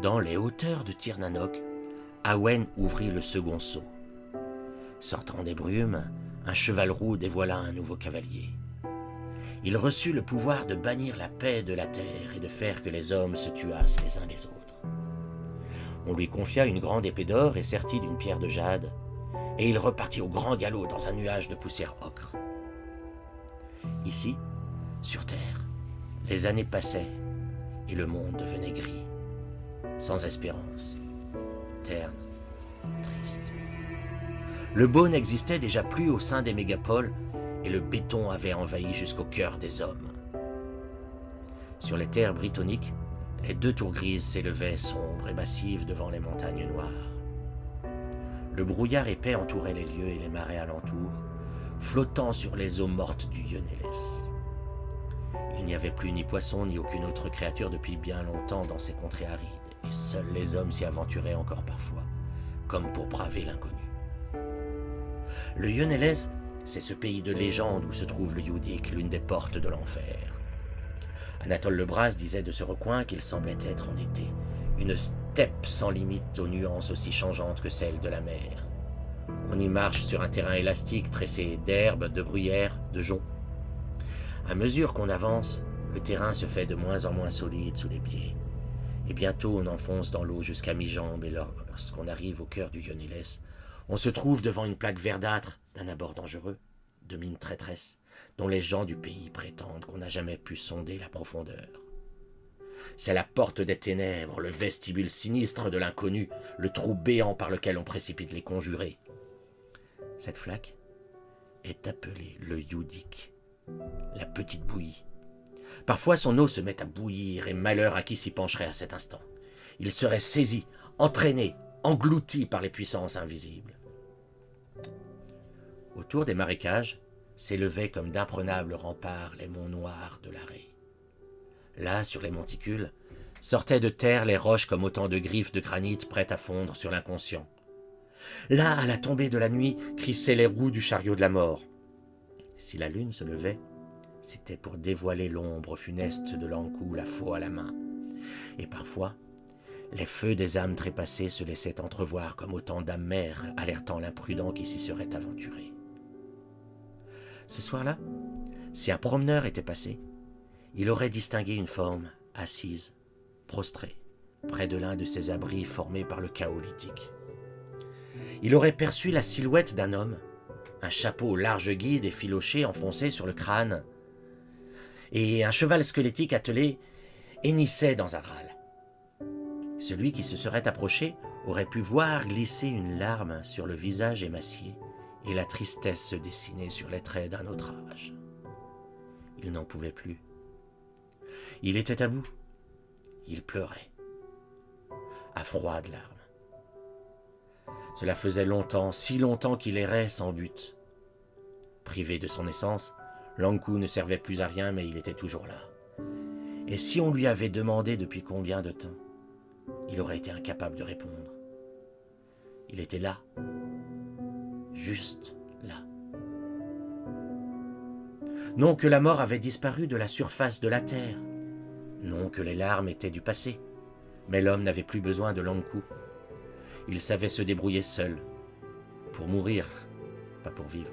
Dans les hauteurs de Tirnanock, Awen ouvrit le second seau. Sortant des brumes, un cheval roux dévoila un nouveau cavalier. Il reçut le pouvoir de bannir la paix de la terre et de faire que les hommes se tuassent les uns les autres. On lui confia une grande épée d'or et sertie d'une pierre de jade, et il repartit au grand galop dans un nuage de poussière ocre. Ici, sur terre, les années passaient et le monde devenait gris, sans espérance, terne, triste. Le beau n'existait déjà plus au sein des mégapoles et le béton avait envahi jusqu'au cœur des hommes. Sur les terres britanniques, les 2 tours grises s'élevaient sombres et massives devant les montagnes noires. Le brouillard épais entourait les lieux et les marais alentours, flottant sur les eaux mortes du Yonelles. Il n'y avait plus ni poisson ni aucune autre créature depuis bien longtemps dans ces contrées arides, et seuls les hommes s'y aventuraient encore parfois, comme pour braver l'inconnu. Le Yonelles, c'est ce pays de légende où se trouve le Youdik, l'une des portes de l'enfer. Anatole Lebras disait de ce recoin qu'il semblait être en été, une steppe sans limite aux nuances aussi changeantes que celles de la mer. On y marche sur un terrain élastique tressé d'herbes, de bruyères, de joncs. À mesure qu'on avance, le terrain se fait de moins en moins solide sous les pieds. Et bientôt on enfonce dans l'eau jusqu'à mi-jambe et lorsqu'on arrive au cœur du Yonelles, on se trouve devant une plaque verdâtre d'un abord dangereux, de mine traîtresse, dont les gens du pays prétendent qu'on n'a jamais pu sonder la profondeur. C'est la porte des ténèbres, le vestibule sinistre de l'inconnu, le trou béant par lequel on précipite les conjurés. Cette flaque est appelée le Youdik, la petite bouillie. Parfois son eau se met à bouillir et malheur à qui s'y pencherait à cet instant. Il serait saisi, entraîné, englouti par les puissances invisibles. Autour des marécages s'élevaient comme d'imprenables remparts les monts noirs de l'arrêt. Là, sur les monticules, sortaient de terre les roches comme autant de griffes de granit prêtes à fondre sur l'inconscient. Là, à la tombée de la nuit, crissaient les roues du chariot de la mort. Si la lune se levait, c'était pour dévoiler l'ombre funeste de l'Ankou, la faux à la main. Et parfois, les feux des âmes trépassées se laissaient entrevoir comme autant d'âmes mères alertant l'imprudent qui s'y serait aventuré. Ce soir-là, si un promeneur était passé, il aurait distingué une forme assise, prostrée, près de l'un de ces abris formés par le chaos lithique. Il aurait perçu la silhouette d'un homme, un chapeau large guide effiloché enfoncé sur le crâne, et un cheval squelettique attelé hennissait dans un râle. Celui qui se serait approché aurait pu voir glisser une larme sur le visage émacié et la tristesse se dessiner sur les traits d'un autre âge. Il n'en pouvait plus. Il était à bout. Il pleurait. À froides larmes. Cela faisait longtemps, si longtemps qu'il errait sans but. Privé de son essence, l'Ankou ne servait plus à rien, mais il était toujours là. Et si on lui avait demandé depuis combien de temps, il aurait été incapable de répondre. Il était là, juste là. Non que la mort avait disparu de la surface de la terre, non que les larmes étaient du passé, mais l'homme n'avait plus besoin de l'Ankou. Il savait se débrouiller seul, pour mourir, pas pour vivre.